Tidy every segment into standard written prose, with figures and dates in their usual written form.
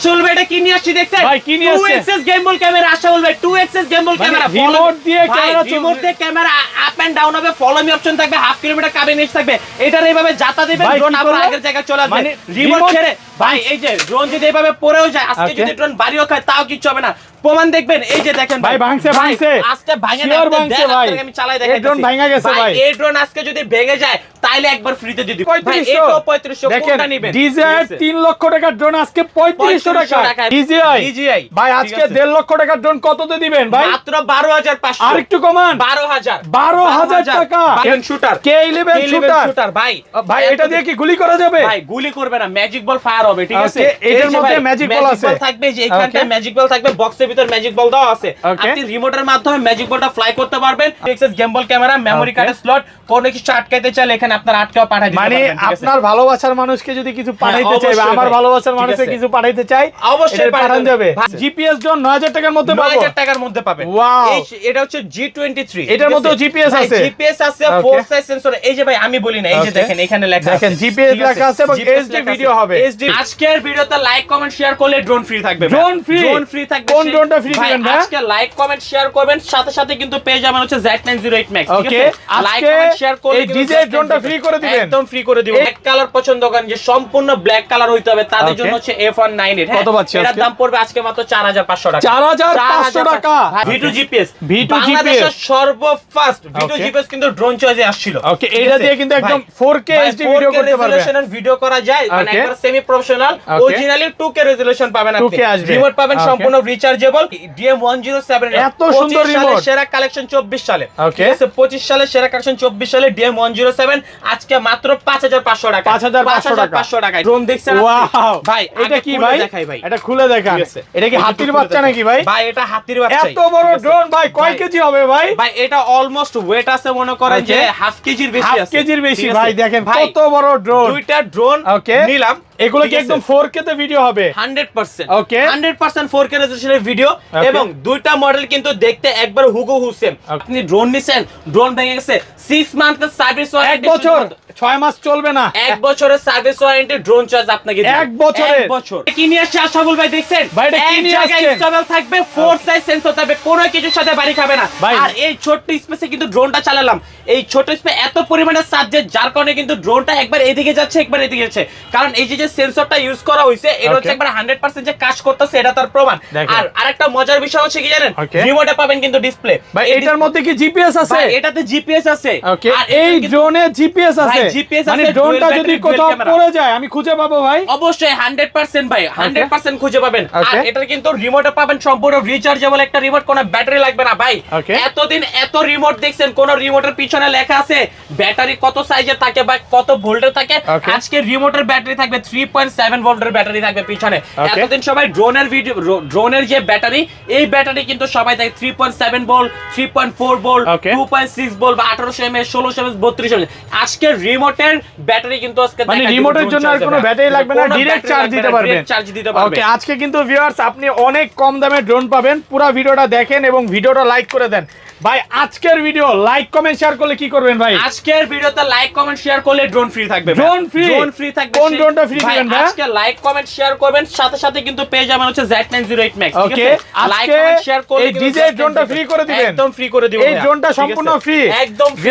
আসল এটা কি নিয়ে আসছি দেখছেন ভাই কি নিয়ে আসছে 2xs গেমবল ক্যামেরা আসল ভাই 2xs গেমবল ক্যামেরা রিমোট দিয়ে ক্যামেরা রিমোট দিয়ে ক্যামেরা আপ এন্ড ডাউন হবে ফলো মি অপশন থাকবে হাফ কিলোমিটার কাবিনেজ থাকবে এটার এইভাবে যাতা দিবেন ড্রোন আবার আগের জায়গায় চলে আসবে রিমোট ছেড়ে ভাই এই যে ড্রোন যদি এইভাবে পড়েও যায় আজকে যদি ড্রোন বাড়িও খায় তাও কিছু হবে না প্রমাণ দেখবেন এই যে দেখেন ভাই ভাঙছে আজকে ভাঙে না আমি চালাই দেখাই এই ড্রোন ভাঙা গেছে ভাই এই ড্রোন আজকে যদি ভেঙে যায় তাইলে একবার ফ্রিতে দিয়ে দিব ভাই এটাও 3500 কোনটা নেবেন ডিজিআই 3 লক্ষ টাকার ড্রোন আজকে 3500 টাকা ডিজিআই ভাই আজকে 1.5 লক্ষ টাকার ড্রোন কততে দিবেন ভাই মাত্র 12500 আর একটু কমান 12000 টাকা শুটার K11 শুটার ভাই ভাই এটা দিয়ে কি গুলি করা যাবে ভাই গুলি করবে না ম্যাজিক বল ফায়ার হবে ঠিক আছে এটার মধ্যে ম্যাজিক বল আছে থাকবে যে এখানটা ম্যাজিক বল থাকবে বক্সের ভিতর ম্যাজিক বল দাও আছে আপনি রিমোটের মাধ্যমে ম্যাজিক বলটা ফ্লাই করতে পারবেন এক্সএস গেমবল ক্যামেরা মেমরি কার্ডের স্লট কোন কিছু আটকাইতে চাইলে এখানে আপনার আটকাও পাঠাই দিতে পারবেন মানে আপনার ভালোবাসার মানুষকে যদি কিছু পাঠাইতে চাই বা আমার ভালোবাসার মানুষকে কিছু পাঠাইতে চাই অবশ্যই পাঠান যাবে জিপিএস ড্রোন 9000 টাকার মধ্যে পাবো 9000 টাকার মধ্যে পাবেন এটা হচ্ছে G23 এটার মধ্যে জিপিএস আছে জিপিএস আছে 4 সাইজ সেন্সর এই যে ভাই আমি বলি না এই যে দেখেন এখানে লেখা আছে দেখেন জিপিএস লেখা আছে এবং এইচডি ভিডিও হবে আজকের ভিডিওতে লাইক কমেন্ট শেয়ার করলে ড্রোন ফ্রি থাকবে ড্রোন ফ্রি থাকবে কোন ড্রোনটা ফ্রি দিবেন ভাই আজকে লাইক কমেন্ট শেয়ার করবেন সাথে সাথে কিন্তু পেয়ে যাবেন হচ্ছে Z908 Max ঠিক আছে লাইক কমেন্ট শেয়ার করলে এই ডিজে ড্রোনটা ফ্রি করে দিবেন একদম ফ্রি করে দিব ব্ল্যাক কালার পছন্দ করেন যে সম্পূর্ণ ব্ল্যাক কালার হইতে হবে তাদের জন্য হচ্ছে F198 কত পাচ্ছি এর দাম পড়বে আজকে মাত্র 4500 টাকা 4500 টাকা V2 GPS বাংলাদেশের সর্বফাস্ট V2 GPS কিন্তু ড্রোন চয়েসে আসছিল ওকে এটা দিয়ে কিন্তু একদম 4K HD ভিডিও করতে পারবেন রেজোলিউশনের ভিডিও করা যায় মানে একবার semi professional originally 2K resolution পাবেন আপনি রিমোট পাবেন সম্পূর্ণ রিচার্জেবল DM107 এত সুন্দর রিমোট সেরা কালেকশন 24 সালে ঠিক আছে 25 সালে সেরা কালেকশন 24 সালে DM107 আজকে মাত্র 5500 টাকা 5500 টাকা ড্রোন দেখছেন ওয়াও ভাই এটা কি ভাই দেখাই ভাই এটা খুলে দেখান এটা কি হাতির বাচ্চা নাকি ভাই ভাই এটা হাতির বাচ্চা এত বড় ড্রোন ভাই কয় কেজি হবে ভাই ভাই এটা অলমোস্ট ওয়েট আছে মনে করেন যে হাফ কেজির বেশি আছে হাফ কেজির বেশি ভাই দেখেন কত বড় ড্রোন দুইটা ড্রোন নিলাম এগুলো কি একদম 4K তে ভিডিও হবে 100% ওকে 100% 4K রেজোলিউশনের ভিডিও এবং দুইটা মডেল কিন্তু দেখতে একবার হুবহু সেম আপনি ড্রোন নিছেন ড্রোন ভেঙে গেছে 6 মান্থের সার্ভিস ওয়ারেন্টি 1 বছর 6 মাস চলবে না 1 বছরের সার্ভিস ওয়ারেন্টি ড্রোন চার্জ আপনাকে দিবে 1 বছর কি নিয়ে আসছে আশাফুল ভাই দেখছেন ভাই এটা কি নিয়ে আসছে স্টেবল থাকবে 4 সাইজ সেন্সর থাকবে কোনো কিছুর সাথে বাড়ি খাবে না আর এই ছোট স্পেসে কিন্তু ড্রোনটা চালালাম এই ছোট স্পেসে এত পরিমাণে সাবজেক্ট যার কারণে কিন্তু ড্রোনটা একবার এদিকে যাচ্ছে একবার এদিকে যাচ্ছে কারণ এই যে সেন্সরটা ইউজ করা হইছে এটা হচ্ছে একবার 100% যে কাজ করতেছে এটা তার প্রমাণ আর আরেকটা মজার বিষয় হচ্ছে কি জানেন রিমোটে পাবেন কিন্তু ডিসপ্লে ভাই এটার মধ্যে কি জিপিএস আছে ভাই এটাতে জিপিএস আছে আর এই ড্রোনে জিপিএস আছে মানে ড্রোনটা যদি কোথাও পড়ে যায় আমি খুঁজে পাবো ভাই অবশ্যই 100% ভাই 100% খুঁজে পাবেন আর এটা কিন্তু রিমোটে পাবেন সম্পূর্ণ রিচার্জেবল একটা রিমোট কোনো ব্যাটারি লাগবে না ভাই এতদিন এত রিমোট দেখছেন কোন রিমোটের পিছনে লেখা আছে ব্যাটারি কত সাইজের থাকে বা কত ভোল্টের থাকে আজকে রিমোটের ব্যাটারি থাকবে 3.7 ভোল্টের ব্যাটারি থাকবে পিছনে এতদিন সবাই ড্রোনের যে ব্যাটারি এই ব্যাটারি কিন্তু সবাই দেখে 3.7 ভোল্ট 3.4 ভোল্ট 2.6 ভোল্ট বা 1800 mAh 1600 mAh 3200 mAh আজকে রিমোটের ব্যাটারি কিন্তু আজকে মানে রিমোটের জন্য আর কোনো ব্যাটারি লাগবে না ডাইরেক্ট চার্জ দিতে পারবেন ওকে আজকে কিন্তু ভিউয়ার্স আপনি অনেক কম দামে ড্রোন পাবেন পুরো ভিডিওটা দেখেন এবং ভিডিওটা লাইক করে দেন ভাই আজকের ভিডিও লাইক কমেন্ট শেয়ার করলে কি করবেন ভাই আজকের ভিডিওতে লাইক কমেন্ট শেয়ার করলে ড্রোন ফ্রি থাকবে ড্রোন ফ্রি থাকবে কোন ড্রোনটা ফ্রি দিবেন ভাই আজকে লাইক কমেন্ট শেয়ার করবেন সাথে সাথে কিন্তু পেয়ে যাবেন হচ্ছে Z908 Max ঠিক আছে লাইক কমেন্ট শেয়ার করলে এই ডিজে ড্রোনটা ফ্রি করে দিবেন একদম ফ্রি করে দিব এই ড্রোনটা সম্পূর্ণ ফ্রি একদম ফ্রি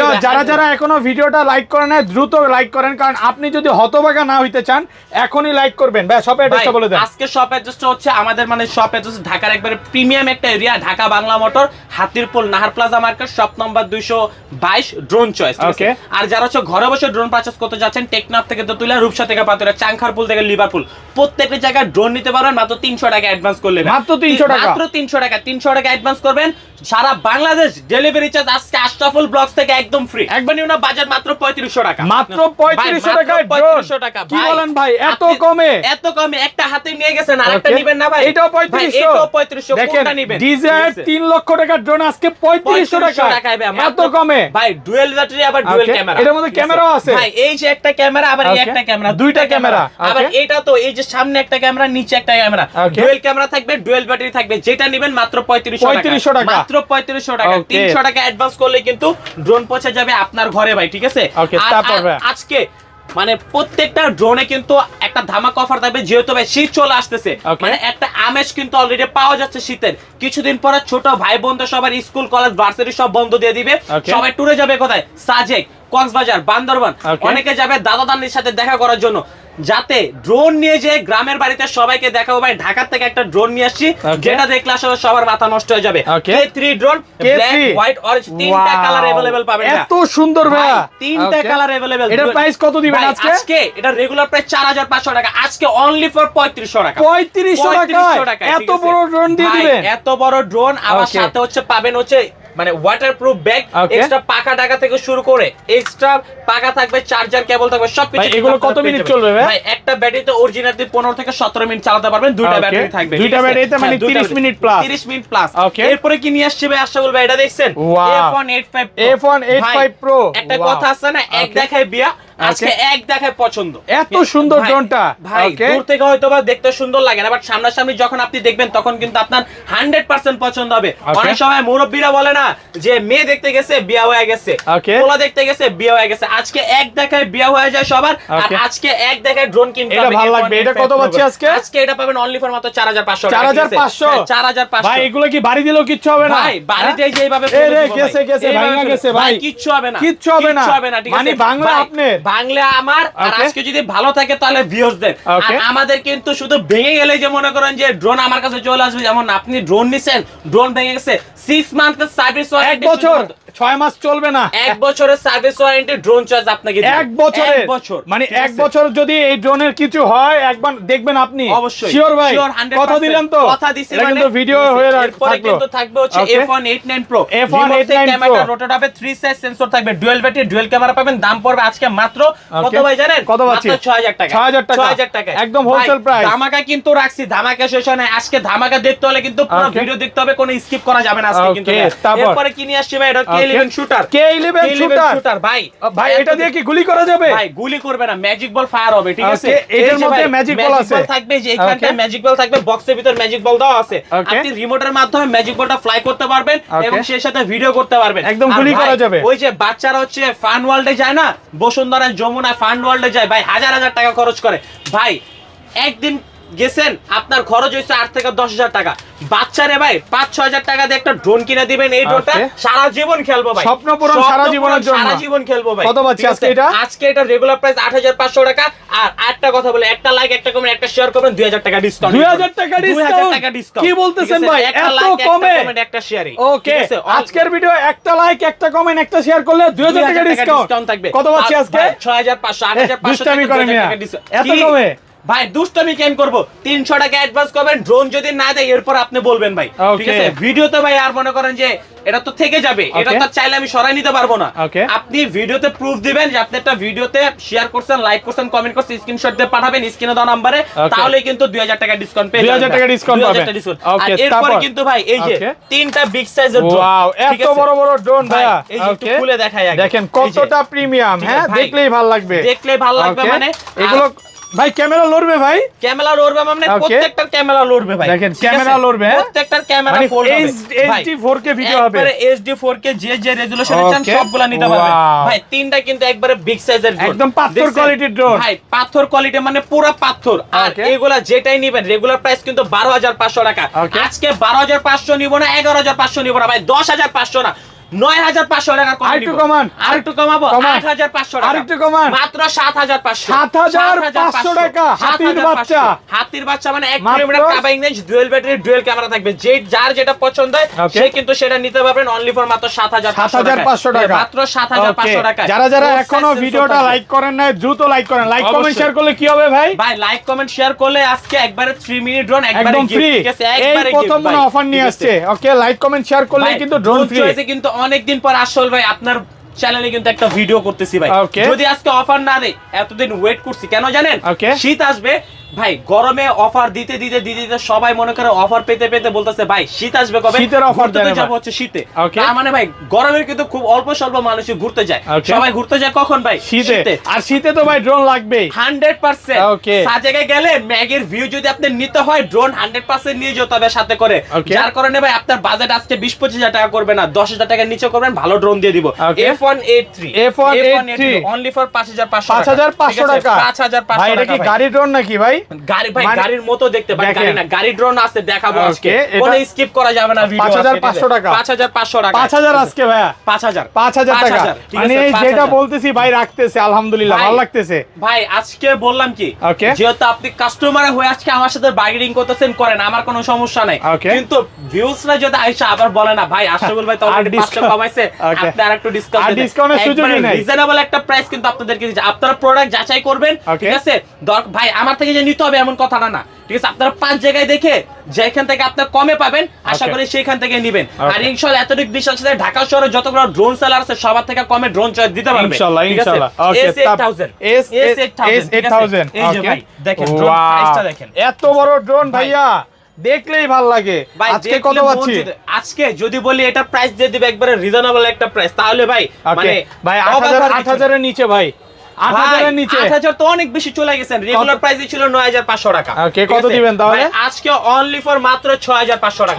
যারা এখনো ভিডিওটা লাইক করেন না দ্রুত লাইক করেন কারণ আপনি যদি হতভাগা না হইতে চান এখনই লাইক করবেন ভাই শপ অ্যাড্রেসটা বলে দেন আজকে শপ অ্যাড্রেসটা হচ্ছে আমাদের মানে শপ অ্যাড্রেস ঢাকার একবারে প্রিমিয়াম একটা area Dhaka Bangla motor Hatirpul Nahar plaza market shop number 222 drone choice okay আর যারা হচ্ছে ঘরে বসে ড্রোন পারচেজ করতে যাচ্ছেন টেকনাফ থেকে তেতুলিয়া রূপসা থেকে পাতুরিয়া চাংখারপুল থেকে লিভারপুল প্রত্যেকটা জায়গায় ড্রোন নিতে পারবেন মাত্র 300 টাকা অ্যাডভান্স করলে মাত্র 300 টাকা 300 টাকা অ্যাডভান্স করবেন সারা বাংলাদেশ ডেলিভারি চার্জ আজকে আশরাফুল ব্লগস থেকে একদম ফ্রি একবার নিউ না বাজার মাত্র 3500 টাকা মাত্র 3500 টাকায় 3500 টাকা কি বলেন ভাই এত কমে একটা হাতে নিয়ে গেছেন আরেকটা নেবেন না ভাই এটাও 3500 কোনটা নেবেন ডিজায়ার 3 লক্ষ টাকার ড্রোন আজকে 3500 টাকা এত কমে ভাই ডুয়াল ব্যাটারি আবার ডুয়াল ক্যামেরা এর মধ্যে ক্যামেরাও আছে ভাই এই যে একটা ক্যামেরা আবার এই একটা ক্যামেরা দুইটা ক্যামেরা আবার এটা তো এই যে সামনে একটা ক্যামেরা নিচে একটা ক্যামেরা ডুয়াল ক্যামেরা থাকবে ডুয়াল ব্যাটারি থাকবে যেটা নেবেন মাত্র 3500 টাকা মাত্র 3500 টাকা 300 টাকা অ্যাডভান্স করলে কিন্তু ড্রোন পৌঁছে যাবে আপনার ঘরে ভাই ঠিক আছে আজকে মানে প্রত্যেকটা ড্রোনে কিন্তু একটা ধামাকা অফার থাকবে, যেহেতু ভাই শীত চলে আসতেছে, মানে একটা আমেজ কিন্তু অলরেডি পাওয়া যাচ্ছে শীতের। কিছুদিন পরে ছোট ভাই বোনদের সবার স্কুল কলেজ ভার্সিটি সব বন্ধ দিয়ে দিবে, সবাই ট্যুরে যাবে কোথায়, সাজেক, কক্সবাজার, বান্দরবান, অনেকে যাবে দাদা দাদির সাথে দেখা করার জন্য। যাতে ড্রোন নিয়ে যে গ্রামের বাড়িতে সবাইকে দেখাবো ভাই, ঢাকা থেকে একটা ড্রোন নিয়ে আসছি, যেটা দেখলে আসলে সবার মাথা নষ্ট হয়ে যাবে। K3 drone, black, white, orange, তিনটা কালার अवेलेबल পাবেন। এত সুন্দর ভাই, তিনটা কালার अवेलेबल। এটার প্রাইস কত দিবেন আজকে? আজকে এটা রেগুলার প্রাইস 4500 টাকা, আজকে অনলি ফর 3500 টাকা। 3500 টাকা এত বড় ড্রোন দিয়ে দিবেন? এত বড় ড্রোন, আবার সাথে হচ্ছে পাবেন হচ্ছে মানে ওয়াটারপ্রুফ ব্যাগ, এক্সট্রা পাকা টাকা থেকে শুরু করে এক্সট্রা পাকা থাকবে, চার্জার কেবল থাকবে, সবকিছু। এগুলো কত মিনিট চলবে ভাই? একটা ব্যাটারিতে অরিজিনাল 15 থেকে 17 মিনিট চালাতে পারবেন, দুইটা ব্যাটারি থাকবে। দুইটা ব্যাটারিতে মানে 30 মিনিট প্লাস। 30 minute plus. এরপরে কি নিয়ে আসছে ভাই আশরাফুল ভাই, এটা দেখছেন? F185 Pro। একটা কথা আছে না, এক দেখায় বিয়া, আজকে এক দেখায় পছন্দ। এত সুন্দর ড্রোনটা ভাই, দূর থেকে হয়তোবা দেখতে সুন্দর লাগে না, বাট সামনাসামনি যখন আপনি দেখবেন তখন কিন্তু আপনার 100% পছন্দ হবে। অনেক সময় মুরব্বীরা বলে না যে মেয়ে দেখতে গেছে বিয়া হয়ে গেছে, পোলা দেখতে গেছে বিয়া হয়ে গেছে, আজকে এক দেখায় বিয়া হয়ে যায় সবার। আর আজকে এক দেখায় ড্রোন কিনতে হবে, এটা ভালো লাগবে। এটা কত পাচ্ছি আজকে? আজকে এটা পাবেন অনলি ফর মাত্র 4500 টাকা। 4500 ভাই, এগুলো কি বাড়ি দিলেও কিচ্ছু হবে না ভাই? বাড়িতে যেভাবে ভাঙা গেছে ভাই, কিচ্ছু হবে না, কিচ্ছু হবে না, মানে বাংলা আপনার, বাংলা আমার। আর আজকে যদি ভালো থাকে তাহলে ভিউয়ার্স দেন। আর আমাদের কিন্তু শুধু ভেঙে গেলে যে মনে করেন যে ড্রোন আমার কাছে চলে আসবে, যেমন আপনি ড্রোন নিছেন, ড্রোন ভেঙে গেছে, 6 মান্থের সার্ভিস ওয়ারেন্টি, 1 বছর 6 মাস চলবে না, 1 বছরের সার্ভিস ওয়ারেন্টি, ড্রোন চার্জ আপনাকে দিবে 1 বছর, মানে 1 বছর যদি এই ড্রোনের কিছু হয় একবার দেখবেন আপনি। অবশ্যই শিওর ভাই, 100% কথা দিলেন তো? কথা দিছি, এটা মানে কিন্তু ভিডিও হয়ে এরপরে কিন্তু থাকবে হচ্ছে F189 Pro। F189 camera rotate হবে, 3 সাইজ সেন্সর থাকবে, ডুয়াল ব্যাটারি, ডুয়াল ক্যামেরা পাবেন। দাম পড়বে আজকে মাত্র কত ভাই জানেন? কত পাচ্ছি? মাত্র 6000 টাকা। 6000 টাকা একদম হোলসেল প্রাইস। ধামাকা কিন্তু রাখছি, ধামাকা শেষ হয় না। আজকে ধামাকা দেখতে হলে কিন্তু পুরো ভিডিও দেখতে হবে, কোনো স্কিপ করা যাবে না আজকে কিন্তু। এরপরে কি নিয়ে আসছি ভাই? এটা K11 শুটার। K11 শুটার ভাই, এটা দিয়ে কি গুলি করা যাবে? ভাই গুলি করবে না, ম্যাজিক বল ফায়ার হবে, ঠিক আছে? এর মধ্যে ম্যাজিক বল আছে, থাকবে যে এখানটা ম্যাজিক বল থাকবে, বক্সের ভিতর ম্যাজিক বল দেওয়া আছে। আপনি রিমোটের মাধ্যমে ম্যাজিক বলটা ফ্লাই করতে পারবেন এবং সেই সাথে ভিডিও করতে পারবেন, একদম গুলি করা যাবে। ওই যে বাচ্চারা হচ্ছে ফান ওয়ার্ল্ডে যায় না, বসুন্ধরা, যমুনা, ফান ওয়ার্ল্ডে যায় ভাই, হাজার হাজার টাকা খরচ করে ভাই। একদিন গেছেন, আপনার খরচ হয়েছে 8 থেকে 10,000 টাকা। বাচ্চারে ভাই 5-6 হাজার টাকা দিয়ে একটা ড্রোন কিনে দিবেন, এই ড্রোনটা সারা জীবন খেলবো ভাই, স্বপ্ন পূরণ সারা জীবনের জন্য, সারা জীবন খেলবো ভাই। কত পাচ্ছি আজকে এটা? আজকে এটা রেগুলার প্রাইস 8500 টাকা। আর আরেকটা কথা বলে, একটা লাইক, একটা কমেন্ট, একটা শেয়ার করবেন, 2000 টাকা ডিসকাউন্ট। 2000 টাকা ডিসকাউন্ট? কি বলতেছেন ভাই, এত কমে? একটা শেয়ারই। ওকে, আজকের ভিডিও একটা লাইক, একটা কমেন্ট, একটা শেয়ার করলে 2000 টাকা ডিসকাউন্ট থাকবে। কত পাচ্ছি আজকে? 6500, 8500 টাকা করে মিয়া, এত কমে ভাই। দুষ্টামি কেন করব? 300 টাকা অ্যাডভান্স করবেন, ড্রোন যদি না দেয় এরপর আপনি বলবেন ভাই, ঠিক আছে? ভিডিওতে ভাই আর মনে করেন যে এটা তো থেকে যাবে, এটা তো চাইলে আমি সরাই নিতে পারবো না। আপনি ভিডিওতে প্রুফ দিবেন যে আপনি একটা ভিডিওতে শেয়ার করছেন, লাইক করছেন, কমেন্ট করছেন, স্ক্রিনশট দিয়ে পাঠাবেন স্ক্রিনে দেওয়া নম্বরে, তাহলে কিন্তু 2000 টাকা ডিসকাউন্ট পেয়ে যাবেন। 2000 টাকা ডিসকাউন্ট পাবেন। আর এরপর কিন্তু ভাই এই যে তিনটা বিগ সাইজের ড্রোন, ওয়াও, এত বড় বড় ড্রোন ভাই, এই যে একটু খুলে দেখাই আগে, দেখেন কতটা প্রিমিয়াম। হ্যাঁ, দেখলেই ভালো লাগবে, দেখলেই ভালো লাগবে। মানে এগুলো ভাই ক্যামেরা লড়বে ভাই, ক্যামেরা লড়বে মানে প্রত্যেকটার ক্যামেরা লড়বে ভাই, দেখেন ক্যামেরা লড়বে, প্রত্যেকটার ক্যামেরা ফোল্ড হবে, এইচডি 4K ভিডিও হবে, একবারে এইচডি 4K যে রেজোলিউশনে চান সবগুলা নিতে পারবেন ভাই। তিনটা কিন্তু একবারে বিগ সাইজের ড্রোন, একদম পাথর কোয়ালিটির ড্রোন ভাই, পাথর কোয়ালিটি মানে পুরো পাথর। আর এগুলা যেটাই নেবেন রেগুলার প্রাইস কিন্তু 12500 টাকা। আজকে 12500 নিব না, 11500 নিব না ভাই, 10500 না, 9500 টাকা কম। আরেকটু কমান, আরেকটু কমাবো, 8500 টাকা, আরেকটু কমান, মাত্র 7500, 7500 টাকা। হাতির বাচ্চা, হাতির বাচ্চা মানে 1 kilometre covering range, dual battery, dual camera থাকবে, যে যার যেটা পছন্দ হয় সে কিন্তু সেটা নিতে পারবেন অনলি ফর মাত্র 7500 টাকা, মাত্র 7500 টাকা। যারা যারা এখনো ভিডিওটা লাইক করেন না, দ্রুত লাইক করেন। লাইক কমেন্ট শেয়ার করলে কি হবে ভাই? ভাই লাইক কমেন্ট শেয়ার করলে আজকে একবারে 3 মিনিট ড্রোন একবারে ফ্রি, ঠিক আছে? একবারে এই প্রথম মনে অফার নিয়ে আসছে। ওকে, লাইক কমেন্ট শেয়ার করলে কিন্তু ড্রোন ফ্রি হয়েছে। কিন্তু অনেকদিন পর আসল ভাই আপনার চ্যানেলে কিন্তু একটা ভিডিও করতেছি ভাই, যদি আজকে অফার না দেয়, এতদিন ওয়েট করছি কেন জানেন? শীত আসবে, ভাই গরমে অফার দিতে দিতে সবাই মনে করে অফার পেতে পেতে বলতেছে ভাই শীত আসবে কবে, শীতের অফার দেন যাব হচ্ছে শীতে। তার মানে ভাই গরমে কিন্তু খুব অল্প স্বল্প মানুষ ঘুরতে যায়, সবাই ঘুরতে যায় কখন ভাই, শীতে। আর শীতে তো ভাই ড্রোন লাগবেই 100%। সাজেকে গেলে ম্যাগের ভিউ যদি আপনি নিতে হয় ড্রোন 100% নিয়ে যেতে হবে সাথে করে, যার কারণে ভাই আপনার বাজেট আজকে 20-25 হাজার টাকা করবে না, 10,000 টাকার নিচে করবেন, ভালো ড্রোন দিয়ে দিব। F183 অনলি ফর 5,500 টাকা। 5,500 ভাই এটা কি গাড়ি ড্রোন নাকি ভাই? গাড়ি ভাই গাড়ির মতো দেখতে, ভাই গাড়ি না, গাড়ি ড্রোন আছে, দেখাবো আজকে, কোনো স্কিপ করা যাবে না ভিডিও। 5,500 টাকা, 5,500 টাকা, 5,000 আজকে ভাইয়া, 5,000 টাকা। মানে যেটা বলতেছি ভাই রাখতেছে, আলহামদুলিল্লাহ ভালো লাগতেছে ভাই। আজকে বললাম কি, যেহেতু আপনি কাস্টমার হয়ে আজকে আমার সাথে বার্গেনিং করতেছেন, করেন, আমার কোনো সমস্যা নাই, কিন্তু ভিউজরা যদি আইসা আবার বলে না ভাই আশরাফুল ভাই তো অলরেডি 500 কমাইছে, আপনি আরেকটু ডিসকাউন্ট দেন, ডিসকাউন্টের সুযোগই নাই, রিজনেবল একটা প্রাইস কিন্তু আপনাদেরকে দিচ্ছি। আপনারা প্রোডাক্ট যাচাই করবেন, ঠিক আছে, ভাই আমার থেকে যে নিতে হবে এমন কথা না, ঠিক আছে, আপনারা 5 জায়গায় দেখে যেখান থেকে আপনারা কমে পাবেন আশা করি সেইখান থেকে নেবেন। আর ইনশাআল্লাহ এতটুকু বিশ্বাস আছে ঢাকা শহরে যতগুলো ড্রোন সেলার আছে সবার থেকে কমে ড্রোন চয়েস দিতে পারবে ইনশাআল্লাহ, ইনশাআল্লাহ। ওকে, S8000 এই যে ভাই দেখেন ড্রোন সাইজটা দেখেন, এত বড় ড্রোন ভাইয়া দেখলেই ভালো লাগে। আজকে কত পাচ্ছি? আজকে যদি বলি এটা প্রাইস দিয়ে দিবে একবারে রিজনেবল একটা প্রাইস, তাহলে ভাই মানে ভাই 8,000 এর নিচে ভাই, 8,000 এর নিচে 8,000 তো অনেক বেশি চলে গেছেন, রেগুলার প্রাইস ছিল 9,500 টাকা। ওকে, কত দিবেন তাহলে? আজকে অনলি ফর মাত্র 6,500 টাকা,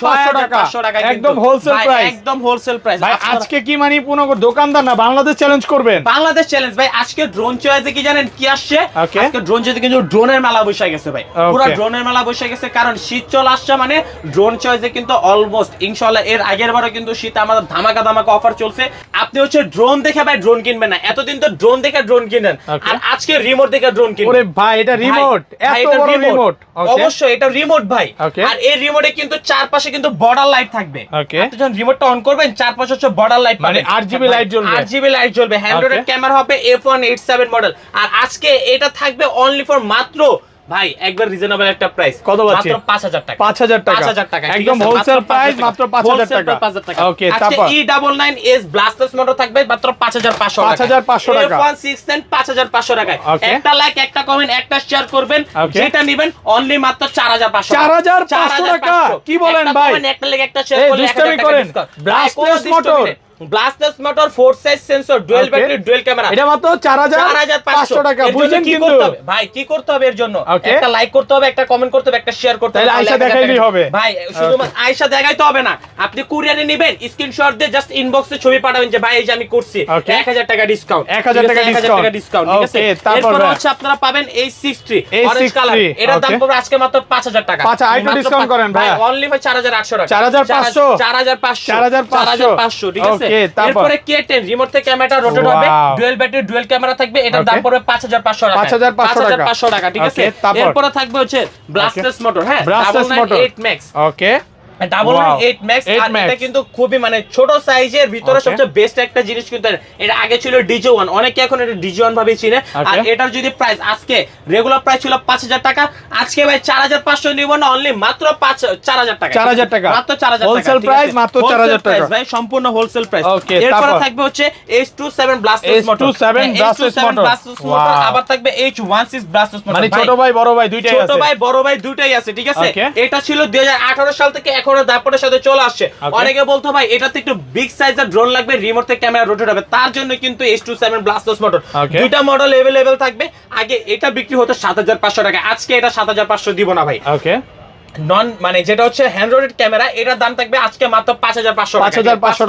6,500 টাকা, একদম হোলসেল প্রাইস, একদম হোলসেল প্রাইস ভাই। আজকে কি মানে পুরো দোকানদার না, বাংলাদেশ চ্যালেঞ্জ করবেন, বাংলাদেশ চ্যালেঞ্জ ভাই। আজকে ড্রোন চয়েসে কি জানেন কি আসছে, আজকে ড্রোন চয়েসে কিন্তু ড্রোনের মেলা বসে গেছে ভাই, পুরো ড্রোনের মেলা বসে গেছে, কারণ শীত চলে আসছে, মানে ড্রোন চয়েসে কিন্তু অলমোস্ট ইনশাআল্লাহ এর আগের বারও কিন্তু শীতে আমাদের ধামাকা অফার চলছে। আপনি হচ্ছে ড্রোন দেখে ভাই ড্রোন কিনবেন না, এতদিন তো ড্রোন দেখে ড্রোন কিনেন, আর আজকে রিমোট দেখে ড্রোন কিনবেন। ওরে ভাই এটা রিমোট, এত বড় রিমোট, অবশ্যই এটা রিমোট ভাই। আর এই রিমোটে কিন্তু চারপাশে কিন্তু বর্ডার লাইট থাকবে, আপনি যখন রিমোটটা অন করবেন চারপাশে হচ্ছে বর্ডার লাইট, মানে RGB লাইট জ্বলবে, RGB লাইট জ্বলবে। হ্যান্ডহেল্ড ক্যামেরা হবে F187 মডেল, আর আজকে এটা থাকবে অনলি ফর মাত্র ভাই একবার রিজনেবল একটা প্রাইস, কত পাচ্ছি? মাত্র 5,000 টাকা, 5,000 টাকা, একদম হোলসেল প্রাইস, মাত্র 5,000 টাকা। ওকে, তারপর E99S ব্লাস্টার্স মোটর থাকবে মাত্র 5,500 টাকা, 5,500 টাকা। F169 5,500 টাকায়। একটা লাইক, একটা কমেন্ট, একটা শেয়ার করবেন, যেটা নেবেন অনলি মাত্র 4,500 টাকা, 4,500 টাকা। কি বলেন ভাই? একটা লাইক, একটা শেয়ার করলে 1000 টাকা discount. Blasters motor, Blasters motor 4 size sensor, dual battery, dual camera, এটা মাত্র 4,500 টাকা। বুঝেন কিন্তু ভাই কি করতে হবে এর জন্য? একটা লাইক করতে হবে, একটা কমেন্ট করতে হবে, একটা শেয়ার করতে হবে, আয়শা দেখাইলেই হবে ভাই। শুধুমাত্র আয়শা দেখাইতে হবে না, আপনি কুরিয়ারে নেবেন, স্ক্রিনশট দিয়ে জাস্ট ইনবক্সে ছবি পাঠাবেন যে ভাই এই যে আমি করছি, 1,000 টাকা ডিসকাউন্ট, 1,000 টাকা ডিসকাউন্ট, ঠিক আছে। তারপর হচ্ছে আপনারা পাবেন A60 অরেঞ্জ কালার, এটার দাম পড়বে আজকে মাত্র 5,000 টাকা। আচ্ছা আইটা ডিসকাউন্ট করেন ভাই, অনলি ভাই 4,800 টাকা, 4,500, 4,500, ঠিক আছে। এরপরে K10 রিমোট থেকে ক্যামেরাটা রোটেট হবে, ডুয়াল ব্যাটারি, ডুয়াল ক্যামেরা থাকবে, এটার দাম পড়বে 5,500 টাকা, 5,500 টাকা, ঠিক আছে। এরপরে থাকবে হচ্ছে ব্লাস্টার্স মোটর, হ্যাঁ, 8 ম্যাক্স, ওকে, 8 ম্যাক্স। আর এটা কিন্তু খুবই মানে ছোট সাইজের ভিতরে সবচেয়ে বেস্ট একটা জিনিস, কিন্তু এটা আগে ছিল DJ1, অনেকে এখন এটা DJ1 ভাবে চিনে। আর এটার যদি প্রাইস আজকে রেগুলার প্রাইস ছিল 5,000 টাকা, আজকে ভাই 4,500 নিব না, অনলি মাত্র 4,000 টাকা, 4,000 টাকা, মাত্র 4,000 টাকা, হোলসেল প্রাইস মাত্র 4,000 টাকা ভাই, সম্পূর্ণ হোলসেল প্রাইস। ওকে, এরপর থাকবে হচ্ছে H27 ব্লাস্টার্স মোটর, আবার থাকবে H16 ব্লাস্টার্স মোটর, মানে ছোট ভাই বড় ভাই দুইটাই আছে, ছোট ভাই বড় ভাই দুইটাই আছে, ঠিক আছে। এটা ছিল 2018 সাল থেকে এখন দাপটের সাথে চলে আসছে। অনেকে বলতো ভাই এটাতে একটু বিগ সাইজের ড্রোন লাগবে, রিমোট থেকে ক্যামেরা রোটেট হবে, তার জন্য কিন্তু H27 ব্লাস্টার্স মোটর দুইটা মডেল अवेलेबल থাকবে। আগে এটা বিক্রি হতো 7,500 টাকা, আজকে এটা 7,500 দিব না ভাই। ওকে, নন মানে যেটা হচ্ছে হ্যান্ড রোটেড ক্যামেরা, এটার দাম থাকবে আজকে মাত্র 5,500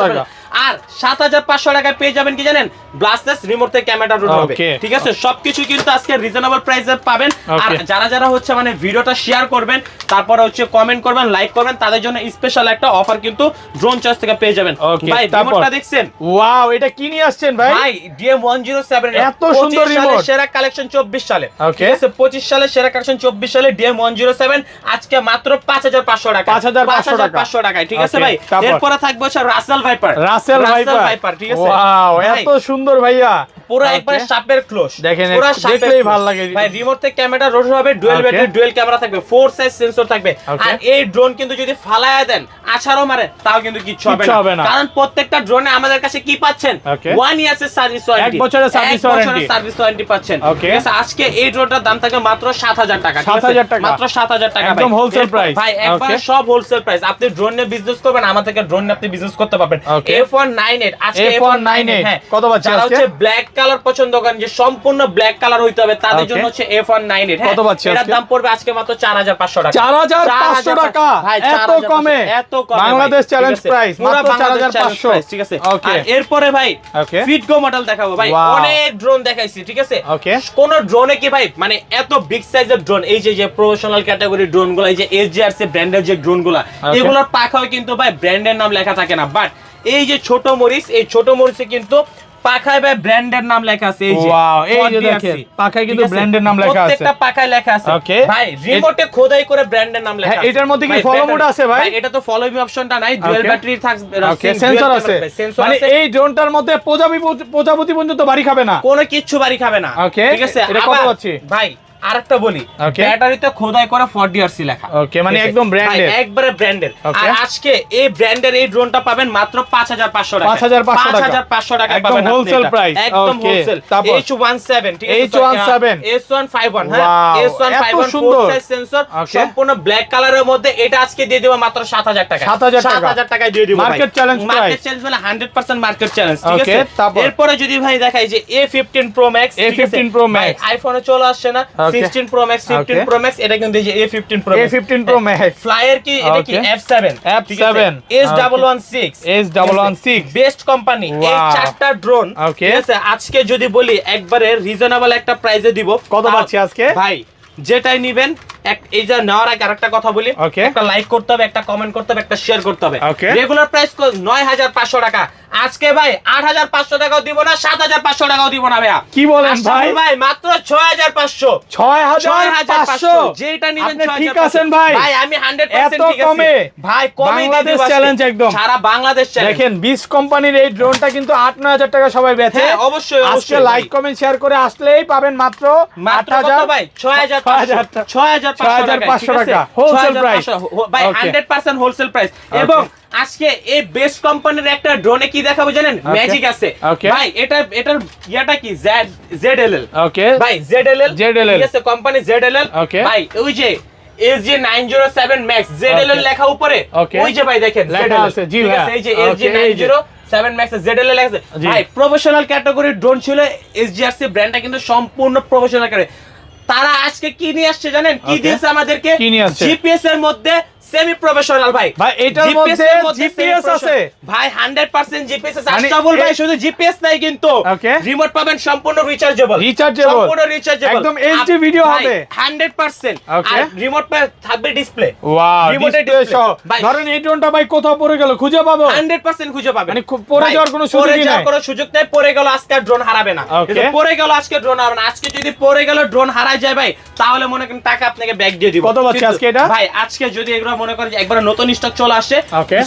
টাকা। আর 7,500 টাকায় পেয়ে যাবেন কি জানেন, ব্লাস্টার্স রিমোট থেকে ক্যামেরা রোটেট হবে, ঠিক আছে। সবকিছু কিন্তু আজকে রিজনেবল প্রাইসে পাবেন। আর যারা হচ্ছে মানে ভিডিওটা শেয়ার করবেন, তারপরে হচ্ছে কমেন্ট করবেন, লাইক করবেন, তাদের জন্য স্পেশাল একটা অফার কিন্তু ড্রোন চয়েস থেকে পেয়ে যাবেন। ভাই রিমোটটা দেখছেন? ওয়াও, এটা কি নিয়ে আসছেন ভাই? ভাই DM107 এত সুন্দর রিমোট, সেরা কালেকশন 24 সালে, ঠিক আছে। 25 সালে সেরা কালেকশন, 24 সালে DM107 আজকে মাত্র 5,500 টাকা, 5,500 টাকায়, ঠিক আছে ভাই। এরপরে থাকবে হচ্ছে রাসেল ভাইপার, রাসেল ভাইপার, ঠিক আছে। ওয়াও, এত সুন্দর ভাইয়া, পুরো একবারে সাপের ক্লোজ দেখেন, পুরো দেখলেই ভালো লাগে ভাই। রিমোট থেকে ক্যামেরা রোটেট হবে, ডুয়াল ব্যাটারি ডুয়াল ক্যামেরা থাকবে, 4 সাইজ সেন্সর থাকবে। আর এই ড্রোন কিন্তু যদি ফালায়া দেন আছাড়ও মারে তাও কিন্তু কিচ্ছু হবে না, কারণ প্রত্যেকটা ড্রোনে আমাদের কাছে কি পাচ্ছেন 1 ইয়ার্সের সার্ভিস ওয়ারেন্টি, 1 বছরের সার্ভিস ওয়ারেন্টি পাচ্ছেন। ঠিক আছে, আজকে এই ড্রোনটার দাম থাকবে মাত্র 7000 টাকা। 7000 টাকা, মাত্র 7000 টাকা একদম হোলসেল প্রাইস ভাই, একবার সব হোলসেল প্রাইস। আপনি ড্রোন নিয়ে বিজনেস করবেন, আমার থেকে ড্রোন নিয়ে আপনি বিজনেস করতে পারবেন। F198 আজকে F198 কত পাচ্ছেন যারা আজকে? হচ্ছে ব্ল্যাক কালার পছন্দ করেন, যে সম্পূর্ণ ব্ল্যাক কালার হইতে হবে, তাদের জন্য হচ্ছে F198। কত পাচ্ছেন এটার আজকে? দাম পড়বে আজকে মাত্র 4500 টাকা। 4500 টাকা ভাই, এত কমে, এত কমে বাংলাদেশ চ্যালেঞ্জ প্রাইস মাত্র 4500। ঠিক আছে, আর এরপরে ভাই ফিটগো মডেল দেখাবো ভাই। অনেক ড্রোন দেখাইছি, ঠিক আছে। কোন ড্রোনে কি ভাই মানে এত বিগ সাইজের ড্রোন, এই যে প্রফেশনাল ক্যাটাগরি ড্রোন গুলো, এই যে SGRC ব্র্যান্ডের যে ড্রোন গুলা, এগুলোর পাখাও কিন্তু ভাই ব্র্যান্ডের নাম লেখা থাকে না। বাট এই যে ছোট মরিচ, এই ছোট মরিচে কিন্তু পাখায় ভাই ব্র্যান্ডের নাম লেখা আছে। এই যে ওয়াও, এই যে দেখেন পাখায় কিন্তু ব্র্যান্ডের নাম লেখা আছে, প্রত্যেকটা পাখায় লেখা আছে ভাই। রিমোটে খোদাই করে ব্র্যান্ডের নাম লেখা আছে। এটার মধ্যে কি ফলো মোড আছে ভাই? এটা তো ফলো মি অপশনটা নাই, ডুয়াল ব্যাটারি থাকবে, সেন্সর আছে। মানে এই ড্রোনটার মধ্যে প্রজাপতি পর্যন্ত বাড়ি খাবে না, কোনো কিচ্ছু বাড়ি খাবে না। ঠিক আছে, এটা কত পাচ্ছি ভাই? আরেকটা বলি, ব্যাটারিতে খোদাই করে 4DRC লেখা। মানে একদম ব্র্যান্ডেড, একবারে ব্র্যান্ডেড। আর আজকে এই ব্র্যান্ডের এই ড্রোনটা পাবেন মাত্র 5500 টাকা। 5500 টাকা পাবেন, একদম হোলসেল প্রাইস, একদম হোলসেল। H17, ঠিক আছে, S151, হ্যাঁ S151 ফুল সাইজ সেন্সর, সম্পূর্ণ ব্ল্যাক কালারের মধ্যে। এটা আজকে দিয়ে দেব মাত্র 7000 টাকা। 7000 টাকায় দিয়ে দেব ভাই। Market challenge price, market challenge মানে 100% মার্কেট চ্যালেঞ্জ। ঠিক আছে, এরপরে যদি ভাই দেখাই যে A15 Pro Max, A15 Pro Max আইফোনে চলে আসছে না, 16 Pro Max, 15 Pro Max, এটা কিন্তু যে A15 Pro Max ফ্লায়ার কি, এটা কি F7, S116 বেস্ট কোম্পানি। এই চারটা ড্রোন, ঠিক আছে, আজকে যদি বলি একবারে রিজনেবল একটা প্রাইসে দিব। কত পাচ্ছি আজকে ভাই? যেটাই নিবেন, এই যে নেওয়ার আগে আরেকটা কথা বলি, একটা লাইক করতে হবে, একটা কমেন্ট করতে হবে, একটা শেয়ার করতে হবে। রেগুলার প্রাইস 9500 টাকা, আজকে ভাই 8500 টাকাও দিব না, 7500 টাকাও দিব না ভাইয়া। কি বলেন ভাই? ভাই মাত্র 6500। 6500 যেটা নিবেন, ঠিক আছেন ভাই? ভাই আমি 100% ঠিক আছে ভাই, কমে বাংলাদেশ চ্যালেঞ্জ একদম, সারা বাংলাদেশ চ্যালেঞ্জ। দেখেন 20 কোম্পানির এই ড্রোনটা কিন্তু 8-9000 টাকা সবাই বেচে। হ্যাঁ অবশ্যই, আজকে লাইক কমেন্ট শেয়ার করে আসলেই পাবেন মাত্র 8000 ভাই, 6500 টাকা হোলসেল প্রাইস ভাই, 100% হোলসেল প্রাইস। এবং আজকে এই বেস্ট কোম্পানির একটা ড্রোনে কি দেখাবো জানেন? ম্যাজিক আছে ভাই। এটার ইয়াটা কি ZLL, ভাই ZLL, ঠিক আছে, কোম্পানি ZLL ভাই। ওই যে SG907 Max ZLL লেখা উপরে, ওই যে ভাই দেখেন লেখা আছে, জি ভাই, এই যে SG907 Max ZLL লেখা আছে ভাই। প্রফেশনাল ক্যাটাগরির ড্রোন ছিল, SGRC ব্র্যান্ডটা কিন্তু সম্পূর্ণ প্রফেশনাল ক্যাটাগরি। তারা আজকে কি নিয়ে আসছে জানেন? কি দিয়েছে আমাদেরকে? জিপিএস এর মধ্যে সেমি প্রফেশনাল ভাই। ভাই এটার মধ্যে জিপিএস আছে ভাই, 100% জিপিএস আছে। আচ্ছা ভাই, শুধু জিপিএস নাই কিন্তু রিমোট পাবেন সম্পূর্ণ রিচার্জেবল, সম্পূর্ণ রিচার্জেবল, একদম এইচডি ভিডিও হবে 100%। আর রিমোট থাকবে ডিসপ্লে। ওয়াও, ডিসপ্লে সহ। ধরেন এই ড্রোনটা ভাই কোথাও পড়ে গেল, খুঁজে পাবো? 100% খুঁজে পাবেন। মানে পড়ে যাওয়ার কোনো সুযোগই নাই, কোনো সুযোগ নাই। পড়ে গেল আজকে ড্রোন হারাবে না, পড়ে গেল আজকে ড্রোন হারাবে না। আজকে যদি পড়ে গেল ড্রোন হারায় যায় ভাই, তাহলে মনে করেন টাকা আপনাকে ব্যাক দিয়ে দিব। কত পাচ্ছি আজকে এটা ভাই? আজকে যদি এগুলো মনে করেন একবার নতুন স্টক চলে আসে,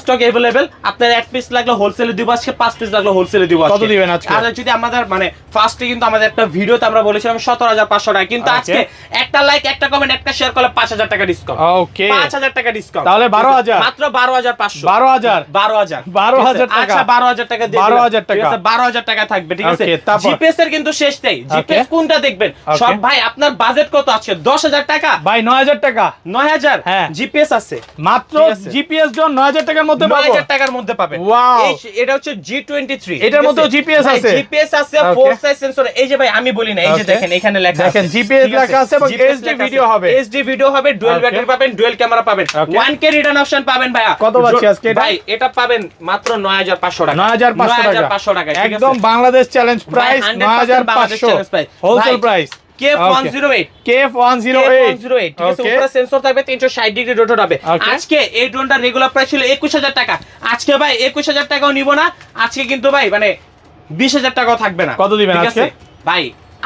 স্টক अवेलेबल, আপনার এক পিস লাগলে হোলসেলে দিব আজকে, 5 পিস লাগলে হোলসেলে দিব আজকে। কত দিবেন আজকে? আর যদি আমাদের মানে ফার্স্টে কিন্তু আমাদের একটা ভিডিওতে আমরা বলেছিলাম 17500 টাকা, কিন্তু আজকে একটা লাইক, একটা কমেন্ট, একটা শেয়ার করলে 5000 টাকা ডিসকাউন্ট। ওকে, 5000 টাকা ডিসকাউন্ট, তাহলে 12000, মাত্র 12500। 12000 টাকা। আচ্ছা 12000 টাকা দিয়ে 12000 টাকা, 12000 টাকা থাকবে, ঠিক আছে। জিপিএস এর কিন্তু শেষ নেই। জিপিএস কোনটা দেখবেন সব ভাই? আপনার বাজেট কত আছে? 10000 টাকা ভাই, 9000 টাকা, 9000 জিপিএস আছে মাত্র। জিপিএস জন 9000 টাকার মধ্যে পাবো, 9000 টাকার মধ্যে পাবেন। ওয়াও, এটা হচ্ছে G23, এটার মধ্যে জিপিএস আছে, জিপিএস আছে, 4 সাইজ সেন্সর। এই যে ভাই আমি বলি না, এই যে দেখেন এখানে লেখা আছে, দেখেন জিপিএস লেখা আছে এবং এইচডি ভিডিও হবে, এইচডি ভিডিও হবে, ডুয়াল ব্যাটারি পাবেন, ডুয়াল ক্যামেরা পাবেন, 1K রিটার্ন অপশন পাবেন ভাইয়া। কত পাচ্ছি আজকে এটা? ভাই এটা পাবেন মাত্র 9500 টাকা, 9500 টাকা, একদম Bangladesh challenge price, 9500 wholesale price. KF108 ঠিক আছে, উপরে সেন্সর থাকবে, 360 ডিগ্রি রোটেট হবে। আজকে এই ড্রোনটা রেগুলার প্রাইস ছিল 21000 টাকা, আজকে ভাই 21000 টাকাও নিব না, আজকে কিন্তু ভাই মানে 20000 টাকাও থাকবে না। কত দিবেন আজকে? ভাই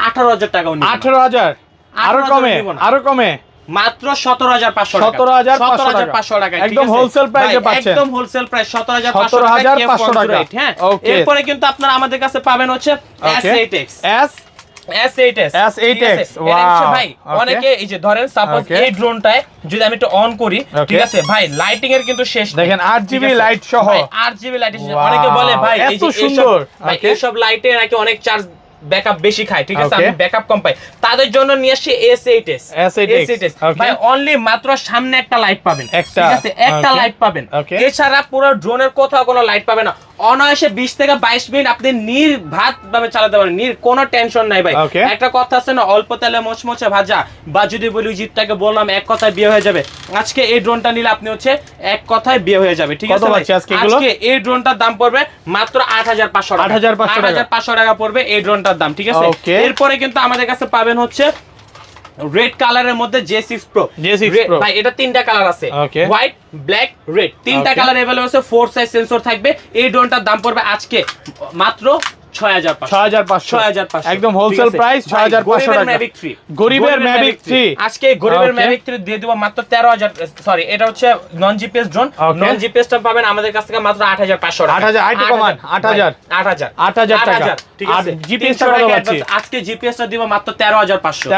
18000 টাকাও নিব। 18000, আরো কমে, আরো কমে মাত্র 17,500 টাকা 17,500 টাকা একদম হোলসেল প্রাইসে পাচ্ছেন একদম হোলসেল প্রাইস 17,500 টাকা হ্যাঁ এরপরে কিন্তু আপনারা আমাদের কাছে পাবেন হচ্ছে S8X S8X ভাই অনেকে এই যে ধরেন সাপোজ এই ড্রোনটায় যদি আমি একটু অন করি ঠিক আছে ভাই লাইটিং এর কিন্তু শেষ দেখেন 8GB লাইট সহ 8GB লাইট অনেকে বলে ভাই এই যে সুন্দর ভাই এইসব লাইটে নাকি অনেক চার্জ ব্যাকআপ বেশি খায় ঠিক আছে আমি ব্যাকআপ কম পাই তাদের জন্য নিয়ে আসি S8S ভাই অনলি মাত্র সামনে একটা লাইট পাবেন ঠিক আছে একটা লাইট পাবেন এছাড়া পুরো ড্রোনের কোথাও কোনো লাইট পাবেন না অনায়াসে 20 থেকে 22 মিনিট আপনি নির্ঘাত ভাবে চালাতে পারেন কোনো টেনশন নাই ভাই একটা কথা আছে না অল্প তেলে মচমচে ভাজা বা যদি বলি জিতটাকে বললাম এক কথায় বিয়ে হয়ে যাবে আজকে এই ড্রোনটা নিলে আপনি হচ্ছে এক কথায় বিয়ে হয়ে যাবে ঠিক আছে আজকে এই ড্রোনটার দাম পড়বে মাত্র 8,500 টাকা 8,500 টাকা পড়বে এই ড্রোনটার দাম ঠিক আছে এরপরে কিন্তু আমাদের কাছে পাবেন হচ্ছে রেড কালারের মধ্যে J6 Pro ভাই এটা তিনটা কালার আছে হোয়াইট ব্ল্যাক রেড তিনটা কালার अवेलेबल আছে 4 সাইজ সেন্সর থাকবে এই ড্রোনটার দাম পড়বে আজকে মাত্র 6,500 একদম হোলসেল প্রাইস 6,500 টাকা গরিবের ম্যাভিক 3 আজকে গরিবের ম্যাভিক 3 দিয়ে দেব মাত্র 13,000 সরি এটা হচ্ছে নন জিপিএস ড্রোন নন জিপিএস টা পাবেন আমাদের কাছ থেকে মাত্র 8,500 টাকা 8,000 আইটি কমান 8,000 টাকা ঠিক আছে জিপিএস টা কত পাচ্ছি আজকে জিপিএস টা দিব মাত্র 13,500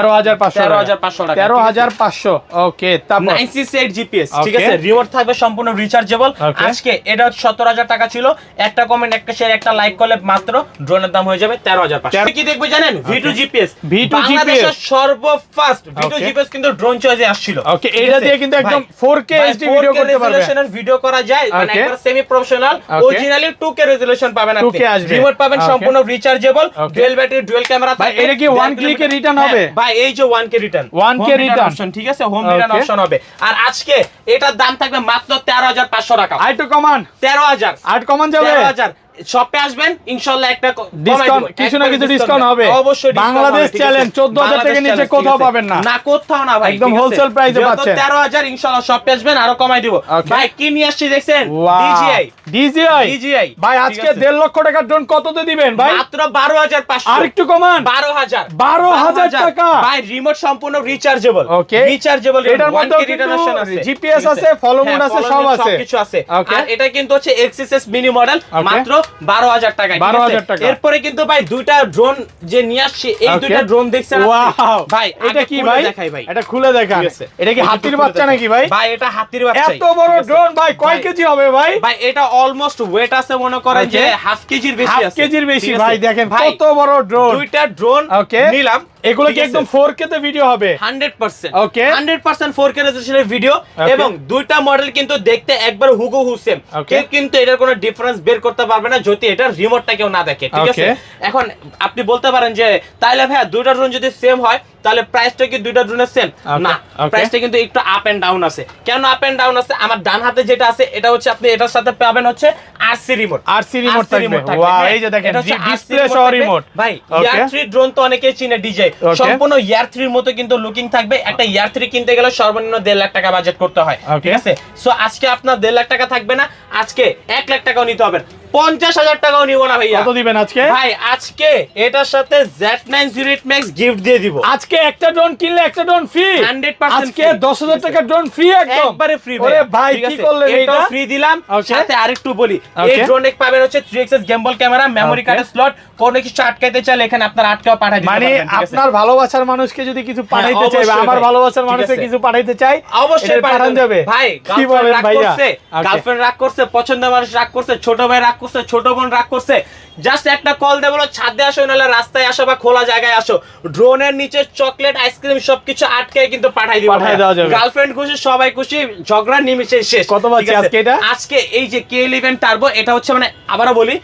টাকা 13,500 ওকে তারপর 968 জিপিএস ঠিক আছে রিমোট থাকবে সম্পূর্ণ রিচার্জেবল আজকে এটা 17,000 টাকা ছিল একটা কমেন্ট একটা শেয়ার একটা লাইক করলে মাত্র ড্রোনের দাম হয়ে যাবে 13,500 কি দেখবে জানেন V2 GPS বাংলাদেশের সর্বফাস্ট V2 GPS কিন্তু ড্রোন চয়েসে আসছিল ওকে এটা দিয়ে কিন্তু একদম 4K HD ভিডিও করতে পারবেন রেজোলিউশনের ভিডিও করা যায় মানে একবার semi professional originally 2K resolution পাবেন আপনি রিমোট পাবেন সম্পূর্ণ rechargeable dual battery dual camera ভাই এটা কি 1 ক্লিকে রিটার্ন হবে ভাই এই যে 1K return 1K return option ঠিক আছে হোম রিটার্ন অপশন হবে আর আজকে এটার দাম থাকবে মাত্র 13,500 টাকা আইটো কমান 13,000 আট কমান যাবে 13,000 শপে আসবেন ইনশাআল্লাহ একটা ডিসকাউন্ট কিছু না কিছু ডিসকাউন্ট হবে অবশ্যই বাংলাদেশ চ্যালেঞ্জ 14,000 টাকা নিচে কোথাও পাবেন না না কোথাও না ভাই একদম হোলসেল প্রাইসে পাচ্ছেন 13,000 ইনশাআল্লাহ শপে আসবেন আরো কমাই দিব ভাই কি নিয়ে আসছি দেখছেন DJI ভাই আজকে 1.5 লক্ষ টাকার ড্রোন কততে দিবেন ভাই মাত্র 12,500 আর একটু কমান 12,000 টাকা ভাই রিমোট সম্পূর্ণ রিচার্জেবল রিচার্জেবল এটার মধ্যে রিটার্ন অপশন আছে জিপিএস আছে ফলো মোড আছে সব আছে সবকিছু আছে আর এটা কিন্তু হচ্ছে XSS মিনি মডেল মাত্র 12,000 টাকা 12,000 টাকা এরপরে কিন্তু ভাই দুইটা ড্রোন যে নিয়ে আসছি এই দুইটা ড্রোন দেখছেন ভাই এটা কি ভাই এটা খুলে দেখান এটা কি হাতির বাচ্চা নাকি ভাই ভাই এটা হাতির বাচ্চা এত বড় ড্রোন ভাই কয় কেজি হবে ভাই ভাই এটা অলমোস্ট ওয়েট আছে মনে করেন যে হাফ কেজির বেশি আছে হাফ কেজির বেশি ভাই দেখেন কত বড় ড্রোন দুইটা ড্রোন নিলাম এগুলো কি একদম 4K তে ভিডিও হবে 100% ওকে 100% 4K রেজোলিউশনের ভিডিও এবং দুইটা মডেল কিন্তু দেখতে একবার হুবহু সেম কেউ কিন্তু এটার কোনো ডিফারেন্স বের করতে পারবে না যদি এটা রিমোটটা কেউ না দেখে ঠিক আছে এখন আপনি বলতে পারেন যে তাইলে ভাই দুইটা ড্রোন যদি সেম হয় তাহলে প্রাইসটা কি দুইটা ড্রোনের সেম না প্রাইসটা কিন্তু একটু আপ এন্ড ডাউন আছে কেন আপ এন্ড ডাউন আছে আমার ডান হাতে যেটা আছে এটা হচ্ছে আপনি এটার সাথে পাবেন হচ্ছে RC রিমোট থাকবে ওয়াও এই যে দেখেন ডিসপ্লে সহ রিমোট ভাই ইয়ার 3 ড্রোন তো অনেকেই চিনে DJI সম্পূর্ণ ইয়ার 3 এর মতো কিন্তু লুকিং থাকবে একটা ইয়ার 3 কিনতে গেলে সর্বনিম্ন 1.5 লাখ টাকা বাজেট করতে হয় ঠিক আছে সো আজকে আপনার 1.5 লাখ টাকা থাকবে না আজকে 1 লাখ টাকাও নিতে হবে 50,000 টাকাও নিব না ভাইয়া কত দিবেন আজকে ভাই আজকে এটার সাথে Z908 Max গিফট দিয়ে দিব আজকে একটা ড্রোন কিনলে একটা ড্রোন ফ্রি 100% আজকে 10,000 টাকা ড্রোন ফ্রি একবারে ফ্রি ওরে ভাই কি করলেন এটা ফ্রি দিলাম সাথে আরেকটু বলি এই ড্রোনে পাবেন হচ্ছে 3xs গেমবল ক্যামেরা মেমরি কার্ডের স্লট কোন কিছু আটকাইতে চাইলে এখানে আপনার আটকাও পাঠিয়ে দিতে পারবেন মানে আপনার ভালোবাসার মানুষকে যদি কিছু পাঠাইতে চাই আমার ভালোবাসার মানুষকে কিছু পাঠাইতে চাই অবশ্যই পাঠান যাবে ভাই কি বলেন ভাইয়া গার্লফ্রেন্ড রাগ করছে পছন্দের মানুষ রাগ করছে ছোট ভাই রাগ করছে ছোট বোন রাগ করছে জাস্ট একটা কল দেব ছাদে আসো নাহলে রাস্তায় আসো বা খোলা জায়গায় আসো ড্রোনের নিচে চকলেট আইসক্রিম সবকিছু আটকে কিন্তু পাঠাই দিব গার্লফ্রেন্ড খুশি সবাই খুশি ঝগড়া নিমিশে শেষ কত বাজে আজকে এটা আজকে এই যে K11 টার্বো এটা হচ্ছে মানে আবারো বলি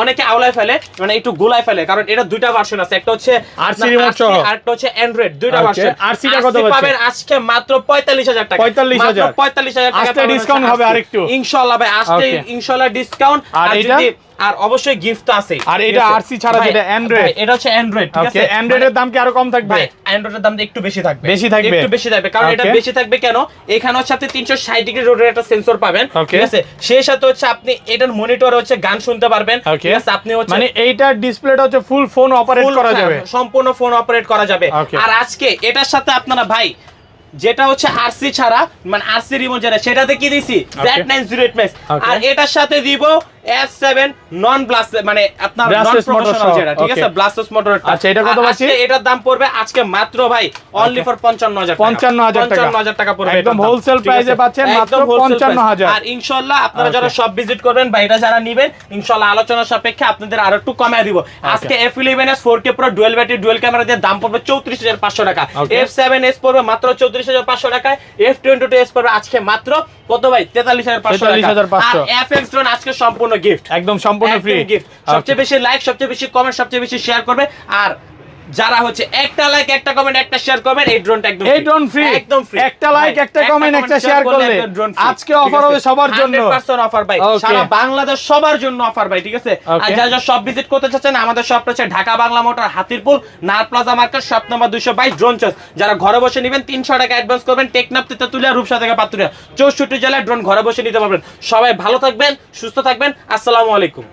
অনেকে আওলায় ফেলে মানে একটু গোলায় ফেলে কারণ এটা দুইটা ভার্সন আছে একটা হচ্ছে RC রিমোট সহ আর একটা হচ্ছে অ্যান্ড্রয়েড দুইটা ভার্সন RC টা কত পাবেন আজকে মাত্র 45,000 টাকা 45,000 টাকা আজকে ডিসকাউন্ট হবে আরেকটু ইনশাআল্লাহ ভাই আজকে ইনশাআল্লাহ ডিসকাউন্ট আর যদি আর অবশ্যই গিফট আছে আর এটা RC ছাড়া যেটা অ্যান্ড্রয়েড এটা হচ্ছে অ্যান্ড্রয়েড ঠিক আছে অ্যান্ড্রয়েডের দাম কি আরো কম থাকবে ভাই অ্যান্ড্রয়েডের দাম একটু বেশি থাকবে একটু বেশি থাকবে কারণ এটা বেশি থাকবে কেন এখানে হচ্ছে আপনি 360 ডিগ্রি রোটেট একটা সেন্সর পাবেন ঠিক আছে সেই সাথে হচ্ছে আপনি এটার মনিটরে হচ্ছে গান শুনতে পারবেন ঠিক আছে আপনি হচ্ছে মানে এইটার ডিসপ্লেটা হচ্ছে ফুল ফোন অপারেট করা যাবে সম্পূর্ণ ফোন অপারেট করা যাবে আর আজকে এটার সাথে আপনারা ভাই যেটা হচ্ছে আরসি ছাড়া, মানে আরসি রিমোট যেটা, সেটাতে কি দিছি Z908 Max, আর এটার সাথে দিব S7 নন ব্লাস্ট, মানে আপনার নন প্রফেশনাল যেটা, ঠিক আছে, ব্লাস্টলেস মোটর। আচ্ছা, এটা কত পাচ্ছি? এটার দাম পড়বে আজকে মাত্র ভাই অনলি ফর 55000 টাকা পড়বে, একদম হোলসেল প্রাইসে পাচ্ছেন মাত্র 55000। আর ইনশাআল্লাহ আপনারা যারা সব ভিজিট করবেন বা এটা যারা নেবেন, ইনশাআল্লাহ আলোচনা সাপেক্ষে আপনাদের আরো একটু কমায় দিব। আজকে F11s 4K Pro dual battery dual camera দিয়ে দাম পড়বে 34500 টাকা, F7s পড়বে মাত্র 34500 টাকায়, F22s পড়বে আজকে মাত্র কত ভাই 43500 টাকা, আর FX ড্রোন আজকে সম্পূর্ণ গিফট, একদম সম্পূর্ণ ফ্রি গিফট। সবচেয়ে বেশি লাইক, সবচেয়ে বেশি কমেন্ট, সবচেয়ে বেশি শেয়ার করবে, আর যারা হচ্ছে একটা লাইক, একটা কমেন্ট, একটা শেয়ার করবেন, এই ড্রোনটা একদম এই ড্রোন ফ্রি, একদম ফ্রি। একটা লাইক, একটা কমেন্ট, একটা শেয়ার করলে আজকে অফার হবে সবার জন্য, 100% অফার ভাই, সারা বাংলাদেশ সবার জন্য অফার ভাই, ঠিক আছে। আর যারা সব ভিজিট করতে চাচ্ছেন, আমাদের শপটা হচ্ছে ঢাকা বাংলা মোটর, হাতিরপুল, নার plaza market, shop number 222, drone choice. যারা ঘরে বসে নেবেন 300 টাকা অ্যাডভান্স করবেন, টেকনাফ, তেতুলিয়া, রূপসা থেকে পাতুরিয়া 64 জেলায় ড্রোন ঘরে বসে নিতে পারবেন। সবাই ভালো থাকবেন, সুস্থ থাকবেন, আসসালামু আলাইকুম।